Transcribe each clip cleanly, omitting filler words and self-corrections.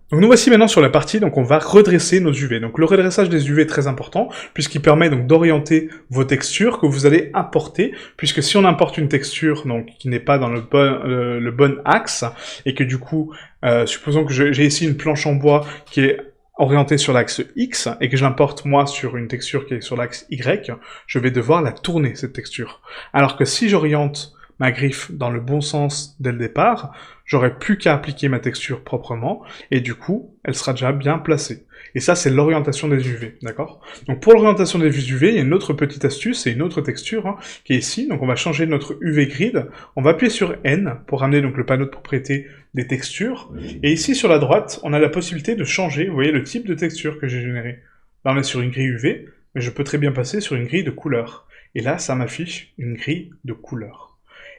Donc nous voici maintenant sur la partie, donc on va redresser nos UV. Donc le redressage des UV est très important, puisqu'il permet donc d'orienter vos textures que vous allez importer, puisque si on importe une texture donc qui n'est pas dans le bon axe, et que du coup, supposons que j'ai ici une planche en bois qui est orientée sur l'axe X, et que je l'importe moi sur une texture qui est sur l'axe Y, je vais devoir la tourner, cette texture. Alors que si j'oriente ma griffe dans le bon sens dès le départ, j'aurai plus qu'à appliquer ma texture proprement, et du coup, elle sera déjà bien placée. Et ça, c'est l'orientation des UV, d'accord? Donc pour l'orientation des UV, il y a une autre petite astuce, et une autre texture, hein, qui est ici. Donc on va changer notre UV grid, on va appuyer sur N, pour ramener donc le panneau de propriété des textures, et ici sur la droite, on a la possibilité de changer, vous voyez, le type de texture que j'ai généré. Là, on est sur une grille UV, mais je peux très bien passer sur une grille de couleur. Et là, ça m'affiche une grille de couleur.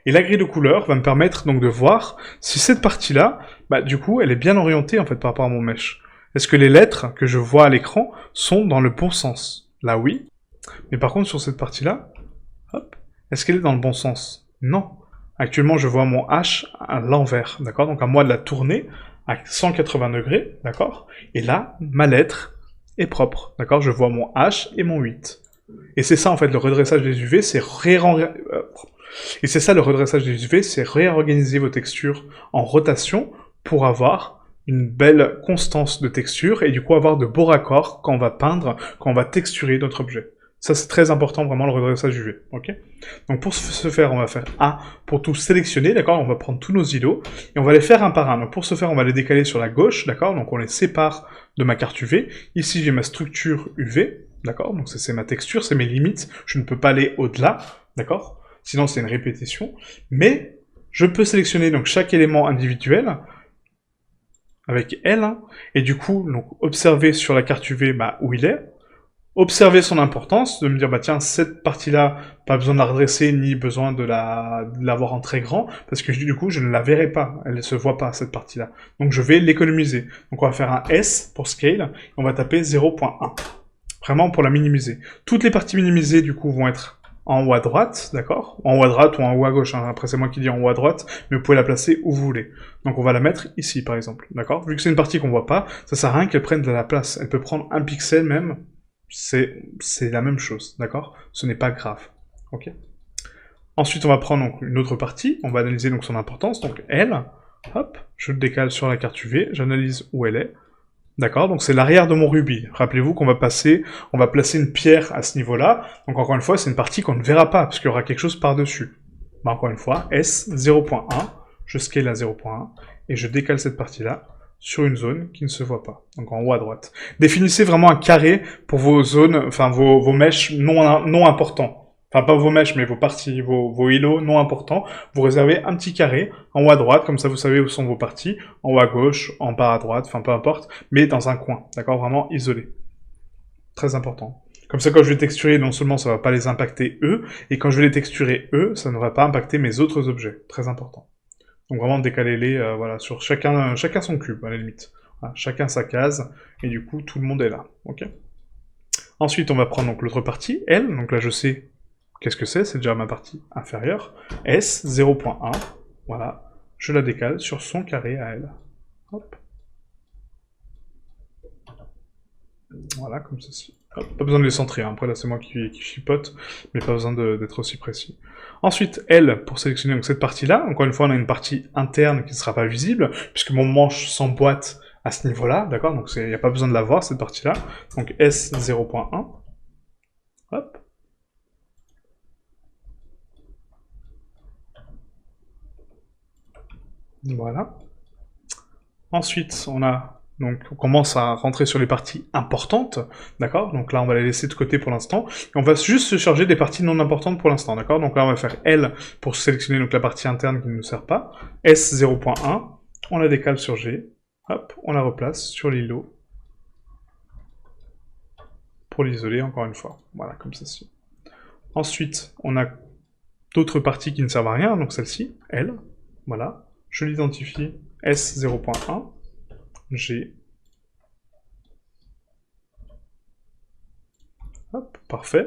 Et la grille de couleurs va me permettre donc de voir si cette partie-là, bah, du coup, elle est bien orientée en fait par rapport à mon mesh. Est-ce que les lettres que je vois à l'écran sont dans le bon sens? Là, oui. Mais par contre, sur cette partie-là, hop, est-ce qu'elle est dans le bon sens? Non. Actuellement, je vois mon H à l'envers, d'accord? Donc à moi de la tourner à 180 degrés, d'accord? Et là, ma lettre est propre, d'accord? Je vois mon H et mon 8. Et c'est ça, en fait, le redressage des UV, c'est Et c'est ça le redressage des UV, c'est réorganiser vos textures en rotation pour avoir une belle constance de texture et du coup avoir de beaux raccords quand on va peindre, quand on va texturer notre objet. Ça c'est très important vraiment le redressage UV, ok? Donc pour ce faire, on va faire A pour tout sélectionner, d'accord? On va prendre tous nos îlots et on va les faire un par un. Donc pour ce faire, on va les décaler sur la gauche, d'accord? Donc on les sépare de ma carte UV. Ici j'ai ma structure UV, d'accord? Donc c'est ma texture, c'est mes limites, je ne peux pas aller au-delà, d'accord? Sinon c'est une répétition, mais je peux sélectionner donc chaque élément individuel avec L, hein, et du coup donc observer sur la carte UV bah, où il est, observer son importance, de me dire bah tiens cette partie-là, pas besoin de la redresser ni besoin de l'avoir en très grand, parce que du coup je ne la verrai pas, elle ne se voit pas cette partie-là. Donc je vais l'économiser. Donc on va faire un S pour scale, et on va taper 0.1. Vraiment pour la minimiser. Toutes les parties minimisées du coup vont être en haut à droite, d'accord? En haut à droite ou en haut à gauche, hein. Après c'est moi qui dis en haut à droite, mais vous pouvez la placer où vous voulez. Donc on va la mettre ici par exemple, d'accord? Vu que c'est une partie qu'on voit pas, ça sert à rien qu'elle prenne de la place. Elle peut prendre un pixel même, c'est la même chose, d'accord? Ce n'est pas grave, ok? Ensuite on va prendre donc une autre partie, on va analyser donc son importance, donc elle, hop, je le décale sur la carte UV, j'analyse où elle est, d'accord, donc c'est l'arrière de mon rubis. Rappelez-vous qu'on va placer une pierre à ce niveau-là. Donc encore une fois, c'est une partie qu'on ne verra pas, parce qu'il y aura quelque chose par-dessus. Bah, encore une fois, S 0.1, je scale à 0.1, et je décale cette partie-là sur une zone qui ne se voit pas, donc en haut à droite. Définissez vraiment un carré pour vos zones, enfin vos mèches non importants. Enfin, pas vos mèches, mais vos parties, vos îlots non importants. Vous réservez un petit carré en haut à droite, comme ça vous savez où sont vos parties, en haut à gauche, en bas à droite, enfin peu importe, mais dans un coin, d'accord, vraiment isolé. Très important. Comme ça, quand je vais texturer, non seulement ça va pas les impacter eux, et quand je vais les texturer eux, ça ne va pas impacter mes autres objets. Très important. Donc vraiment décaler-les, voilà, sur chacun son cube, à la limite. Voilà, chacun sa case, et du coup, tout le monde est là, ok? Ensuite, on va prendre donc l'autre partie, L, donc là je sais qu'est-ce que c'est déjà ma partie inférieure. S, 0.1, voilà, je la décale sur son carré à elle. Hop. Voilà, comme ceci. Hop. Pas besoin de les centrer, hein. Après là c'est moi qui chipote, mais pas besoin d'être aussi précis. Ensuite, L, pour sélectionner donc, cette partie-là, encore une fois on a une partie interne qui ne sera pas visible, puisque mon manche s'emboîte à ce niveau-là, d'accord? Donc il n'y a pas besoin de la voir, cette partie-là. Donc S 0.1. Hop. Voilà. Ensuite, on commence à rentrer sur les parties importantes, d'accord? Donc là, on va les laisser de côté pour l'instant. Et on va juste se charger des parties non importantes pour l'instant, d'accord? Donc là, on va faire L pour sélectionner donc, la partie interne qui ne nous sert pas. S 0.1, on la décale sur G. Hop, on la replace sur l'îlot. Pour l'isoler, encore une fois. Voilà, comme ceci. Ensuite, on a d'autres parties qui ne servent à rien, donc celle-ci, L. Voilà. Je l'identifie S 0.1. G. Hop. parfait.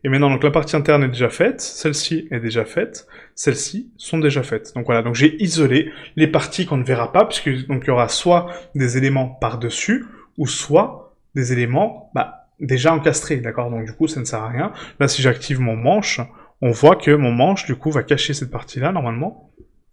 Et maintenant, donc la partie interne est déjà faite, celle-ci est déjà faite, celles-ci sont déjà faites. Donc voilà, donc j'ai isolé les parties qu'on ne verra pas, puisque donc il y aura soit des éléments par-dessus, ou soit des éléments déjà encastrés, d'accord? Donc du coup, ça ne sert à rien. Là, si j'active mon manche, on voit que mon manche, du coup, va cacher cette partie-là, normalement.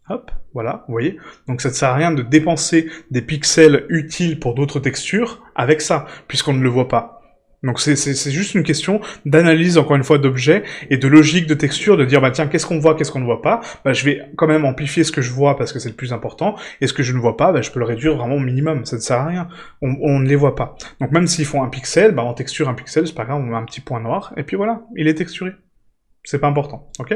Hop, voilà, vous voyez. Donc ça ne sert à rien de dépenser des pixels utiles pour d'autres textures avec ça, puisqu'on ne le voit pas. Donc c'est juste une question d'analyse, encore une fois, d'objets et de logique de texture, de dire, bah tiens, qu'est-ce qu'on voit, qu'est-ce qu'on ne voit pas? Bah je vais quand même amplifier ce que je vois parce que c'est le plus important, et ce que je ne vois pas, bah je peux le réduire vraiment au minimum, ça ne sert à rien. On ne les voit pas. Donc même s'ils font un pixel, bah en texture un pixel, c'est pas grave, on met un petit point noir, et puis voilà, il est texturé. C'est pas important, ok?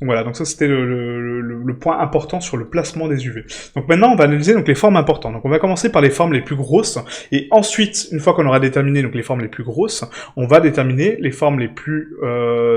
Donc voilà, donc ça c'était le point important sur le placement des UV. Donc maintenant on va analyser donc les formes importantes. Donc on va commencer par les formes les plus grosses, et ensuite, une fois qu'on aura déterminé donc les formes les plus grosses, on va déterminer les formes les plus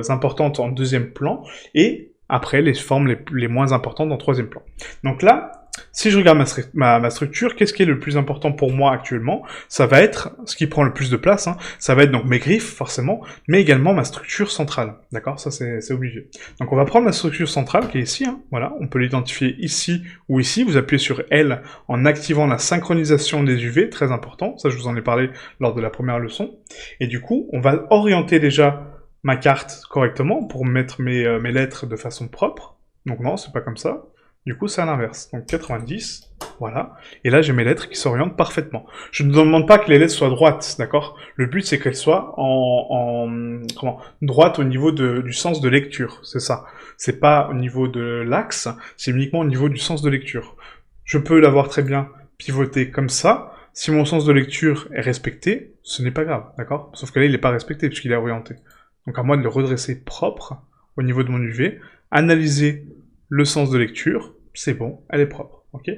importantes en deuxième plan, et après les formes les moins importantes en troisième plan. Donc là, si je regarde ma structure, qu'est-ce qui est le plus important pour moi actuellement? Ça va être, ce qui prend le plus de place, hein, ça va être donc mes griffes, forcément, mais également ma structure centrale, d'accord? Ça c'est obligé. Donc on va prendre la structure centrale, qui est ici, hein, voilà, on peut l'identifier ici ou ici, vous appuyez sur L en activant la synchronisation des UV, très important, ça je vous en ai parlé lors de la première leçon, et du coup, on va orienter déjà ma carte correctement pour mettre mes lettres de façon propre, donc non, c'est pas comme ça. Du coup, c'est à l'inverse. Donc 90, voilà. Et là, j'ai mes lettres qui s'orientent parfaitement. Je ne demande pas que les lettres soient droites, d'accord? Le but, c'est qu'elles soient droites au niveau du sens de lecture. C'est ça. C'est pas au niveau de l'axe, c'est uniquement au niveau du sens de lecture. Je peux l'avoir très bien pivoté comme ça. Si mon sens de lecture est respecté, ce n'est pas grave, d'accord? Sauf que là, il n'est pas respecté puisqu'il est orienté. Donc à moi de le redresser propre au niveau de mon UV, analyser le sens de lecture, c'est bon, elle est propre, ok?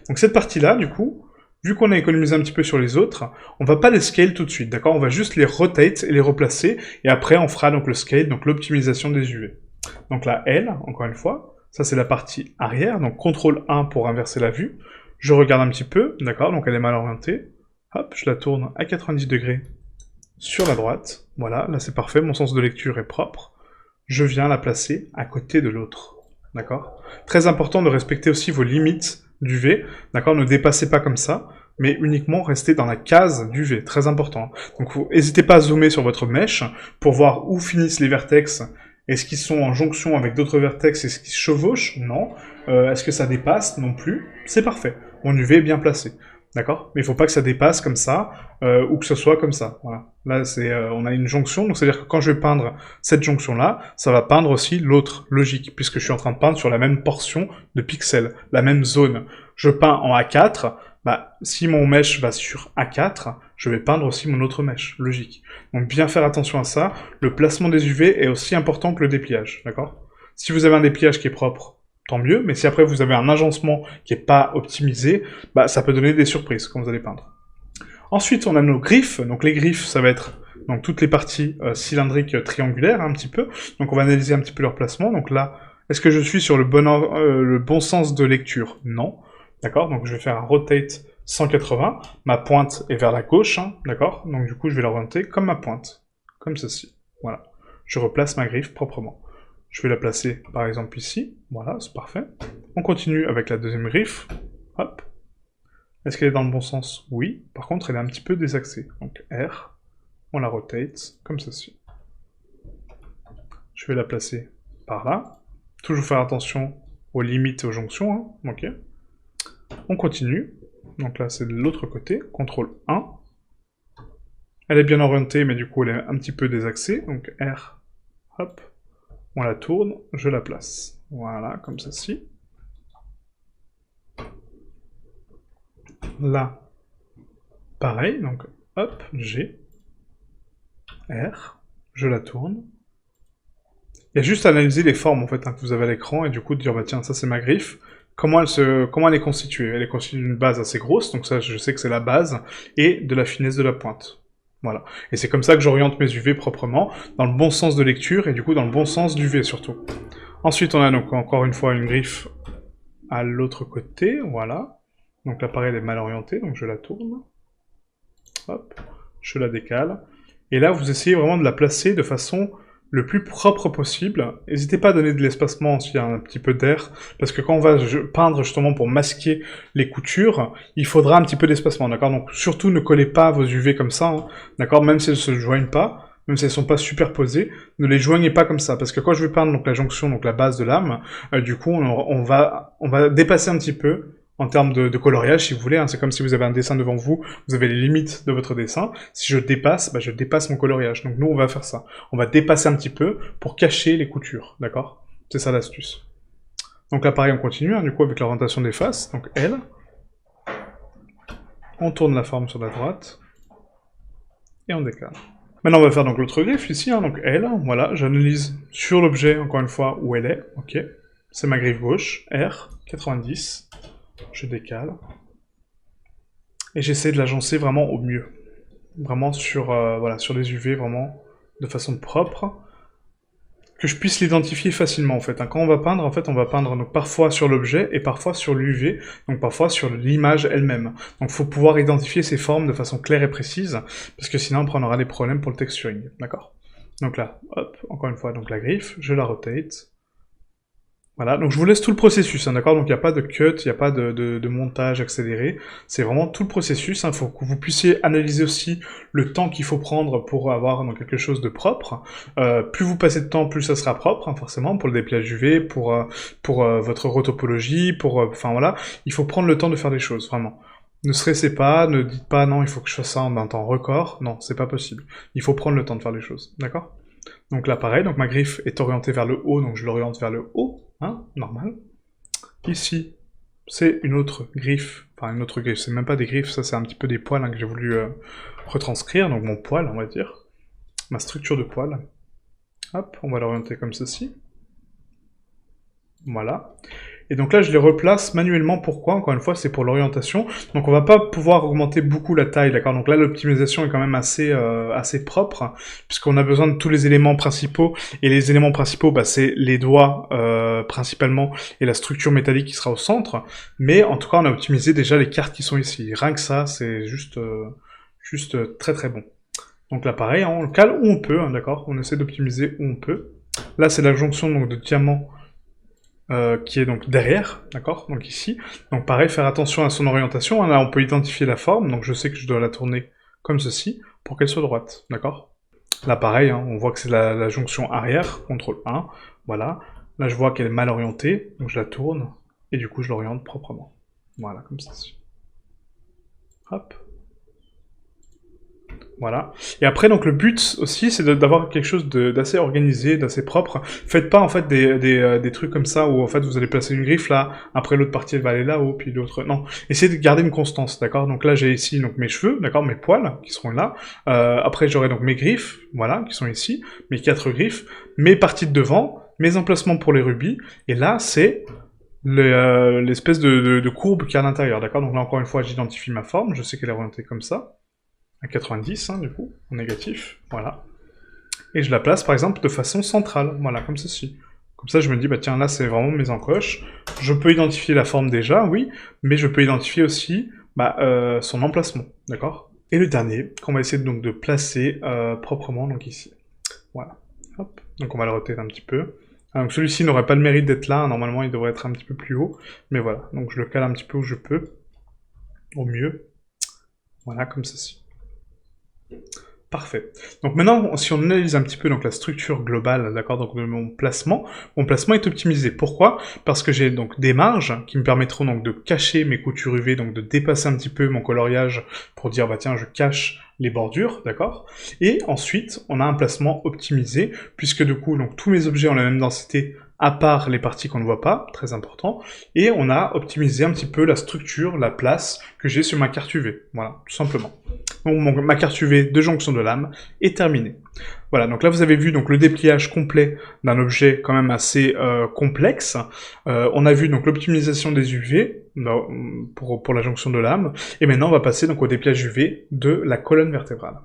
Donc cette partie-là, du coup, vu qu'on a économisé un petit peu sur les autres, on va pas les scale tout de suite, d'accord? On va juste les rotate et les replacer, et après on fera donc le scale, donc l'optimisation des UV. Donc là, L, encore une fois, ça c'est la partie arrière, donc CTRL 1 pour inverser la vue. Je regarde un petit peu, d'accord, donc elle est mal orientée. Hop, je la tourne à 90 degrés sur la droite. Voilà, là c'est parfait, mon sens de lecture est propre. Je viens la placer à côté de l'autre. D'accord? Très important de respecter aussi vos limites d'UV, d'accord? Ne dépassez pas comme ça, mais uniquement restez dans la case d'UV, très important. Donc n'hésitez pas à zoomer sur votre mèche pour voir où finissent les vertex. Est-ce qu'ils sont en jonction avec d'autres vertex? Est-ce qu'ils se chevauchent? Non. Est-ce que ça dépasse? Non plus. C'est parfait. Mon UV est bien placé. D'accord? Mais il faut pas que ça dépasse comme ça, ou que ce soit comme ça. Voilà. Là, on a une jonction, donc c'est-à-dire que quand je vais peindre cette jonction-là, ça va peindre aussi l'autre logique, puisque je suis en train de peindre sur la même portion de pixels, la même zone. Je peins en A4, si mon mesh va sur A4, je vais peindre aussi mon autre mesh, logique. Donc bien faire attention à ça, le placement des UV est aussi important que le dépliage, d'accord? Si vous avez un dépliage qui est propre, tant mieux, mais si après vous avez un agencement qui est pas optimisé, ça peut donner des surprises quand vous allez peindre. Ensuite, on a nos griffes. Donc les griffes, ça va être donc toutes les parties cylindriques triangulaires, un petit peu. Donc on va analyser un petit peu leur placement. Donc là, est-ce que je suis sur le bon sens de lecture? Non. D'accord? Donc je vais faire un rotate 180. Ma pointe est vers la gauche, hein, d'accord? Donc du coup, je vais l'orienter comme ma pointe. Comme ceci. Voilà. Je replace ma griffe proprement. Je vais la placer, par exemple, ici. Voilà, c'est parfait. On continue avec la deuxième griffe. Hop. Est-ce qu'elle est dans le bon sens? Oui. Par contre, elle est un petit peu désaxée. Donc R, on la rotate, comme ceci. Je vais la placer par là. Toujours faire attention aux limites et aux jonctions. Hein. Ok. On continue. Donc là, c'est de l'autre côté. CTRL 1. Elle est bien orientée, mais du coup, elle est un petit peu désaxée. Donc R, hop. On la tourne, je la place. Voilà, comme ceci. Là, pareil, donc hop, G, R, je la tourne. Il y a juste à analyser les formes en fait que vous avez à l'écran et du coup de dire bah tiens ça c'est ma griffe. Comment elle est constituée? Elle est constituée d'une base assez grosse, donc ça je sais que c'est la base, et de la finesse de la pointe. Voilà. Et c'est comme ça que j'oriente mes UV proprement, dans le bon sens de lecture, et du coup dans le bon sens d'UV surtout. Ensuite on a donc encore une fois une griffe à l'autre côté, voilà. Donc l'appareil est mal orienté, donc je la tourne. Hop, je la décale. Et là, vous essayez vraiment de la placer de façon le plus propre possible. N'hésitez pas à donner de l'espacement s'il y a un petit peu d'air, parce que quand on va peindre justement pour masquer les coutures, il faudra un petit peu d'espacement, d'accord? Donc surtout ne collez pas vos UV comme ça, hein, d'accord? Même si elles se joignent pas, même si elles sont pas superposées, ne les joignez pas comme ça, parce que quand je vais peindre donc la jonction, donc la base de l'âme, du coup on va dépasser un petit peu en termes de coloriage, si vous voulez, hein. C'est comme si vous avez un dessin devant vous, vous avez les limites de votre dessin. Si je dépasse, bah, je dépasse mon coloriage. Donc nous, on va faire ça. On va dépasser un petit peu pour cacher les coutures, d'accord? C'est ça l'astuce. Donc là, pareil, on continue, hein, du coup, avec l'orientation des faces. Donc L. On tourne la forme sur la droite. Et on décale. Maintenant, on va faire donc l'autre griffe ici, hein, donc L. Voilà, j'analyse sur l'objet, encore une fois, où elle est. Ok. C'est ma griffe gauche. R, 90. Je décale. Et j'essaie de l'agencer vraiment au mieux. Vraiment sur, voilà, sur les UV, vraiment de façon propre. Que je puisse l'identifier facilement, en fait. Hein. Quand on va peindre, en fait, on va peindre donc, parfois sur l'objet et parfois sur l'UV, donc parfois sur l'image elle-même. Donc il faut pouvoir identifier ces formes de façon claire et précise, parce que sinon on aura des problèmes pour le texturing, d'accord? Donc là, hop, encore une fois, donc la griffe, je la rotate. Voilà, donc je vous laisse tout le processus, hein, d'accord? Donc il n'y a pas de cut, il n'y a pas de montage accéléré, c'est vraiment tout le processus, il faut que vous puissiez analyser aussi le temps qu'il faut prendre pour avoir donc, quelque chose de propre. Plus vous passez de temps, plus ça sera propre, hein, forcément, pour le dépliage UV, pour votre rotopologie, enfin voilà, il faut prendre le temps de faire des choses, vraiment. Ne stressez pas, ne dites pas non, il faut que je fasse ça en un temps record, non, c'est pas possible. Il faut prendre le temps de faire les choses, d'accord? Donc là, pareil, donc ma griffe est orientée vers le haut, donc je l'oriente vers le haut, hein, normal. Ici, c'est une autre griffe, enfin une autre griffe, c'est même pas des griffes, ça c'est un petit peu des poils hein, que j'ai voulu retranscrire, donc mon poil, on va dire, ma structure de poil. Hop, on va l'orienter comme ceci. Voilà. Et donc là, je les replace manuellement. Pourquoi? Encore une fois, c'est pour l'orientation. Donc on va pas pouvoir augmenter beaucoup la taille, d'accord? Donc là, l'optimisation est quand même assez propre, puisqu'on a besoin de tous les éléments principaux. Et les éléments principaux, bah, c'est les doigts principalement, et la structure métallique qui sera au centre. Mais en tout cas, on a optimisé déjà les cartes qui sont ici. Rien que ça, c'est juste très très bon. Donc là, pareil, hein, on le cale où on peut, hein, d'accord? On essaie d'optimiser où on peut. Là, c'est la jonction donc, de diamant qui est donc derrière, d'accord, donc ici. Donc pareil, faire attention à son orientation. Là, on peut identifier la forme, donc je sais que je dois la tourner comme ceci, pour qu'elle soit droite, d'accord. Là, pareil, hein, on voit que c'est la jonction arrière, CTRL 1, voilà. Là, je vois qu'elle est mal orientée, donc je la tourne, et du coup, je l'oriente proprement. Voilà, comme ceci. Hop. Voilà. Et après, donc le but aussi, c'est d'avoir quelque chose d'assez organisé, d'assez propre. Faites pas en fait des trucs comme ça où en fait vous allez placer une griffe là, après l'autre partie elle va aller là-haut, puis l'autre. Non. Essayez de garder une constance, d'accord? Donc là j'ai ici donc mes cheveux, d'accord, mes poils qui seront là. Après j'aurai donc mes griffes, voilà, qui sont ici, mes 4 griffes, mes parties de devant, mes emplacements pour les rubis. Et là c'est l'espèce de courbe qu'il y a à l'intérieur, d'accord? Donc là encore une fois j'identifie ma forme, je sais qu'elle est orientée comme ça. À 90, hein, du coup, en négatif, voilà. Et je la place, par exemple, de façon centrale, voilà, comme ceci. Comme ça, je me dis, bah tiens, là, c'est vraiment mes encoches. Je peux identifier la forme déjà, oui, mais je peux identifier aussi son emplacement, d'accord? Et le dernier, qu'on va essayer donc de placer proprement, donc ici. Voilà, hop. Donc on va le roter un petit peu. Donc celui-ci n'aurait pas le mérite d'être là, normalement il devrait être un petit peu plus haut, mais voilà, donc je le cale un petit peu où je peux, au mieux. Voilà, comme ceci. Parfait. Donc maintenant, si on analyse un petit peu donc la structure globale, d'accord, donc de mon placement est optimisé. Pourquoi? Parce que j'ai donc des marges qui me permettront donc de cacher mes coutures UV, donc de dépasser un petit peu mon coloriage pour dire bah tiens je cache les bordures, d'accord. Et ensuite, on a un placement optimisé puisque du coup donc tous mes objets ont la même densité à part les parties qu'on ne voit pas, très important, et on a optimisé un petit peu la structure, la place que j'ai sur ma carte UV, voilà, tout simplement. Donc ma carte UV de jonction de lame est terminée. Voilà, donc là vous avez vu donc le dépliage complet d'un objet quand même assez complexe. On a vu donc l'optimisation des UV pour la jonction de lame, et maintenant on va passer donc au dépliage UV de la colonne vertébrale.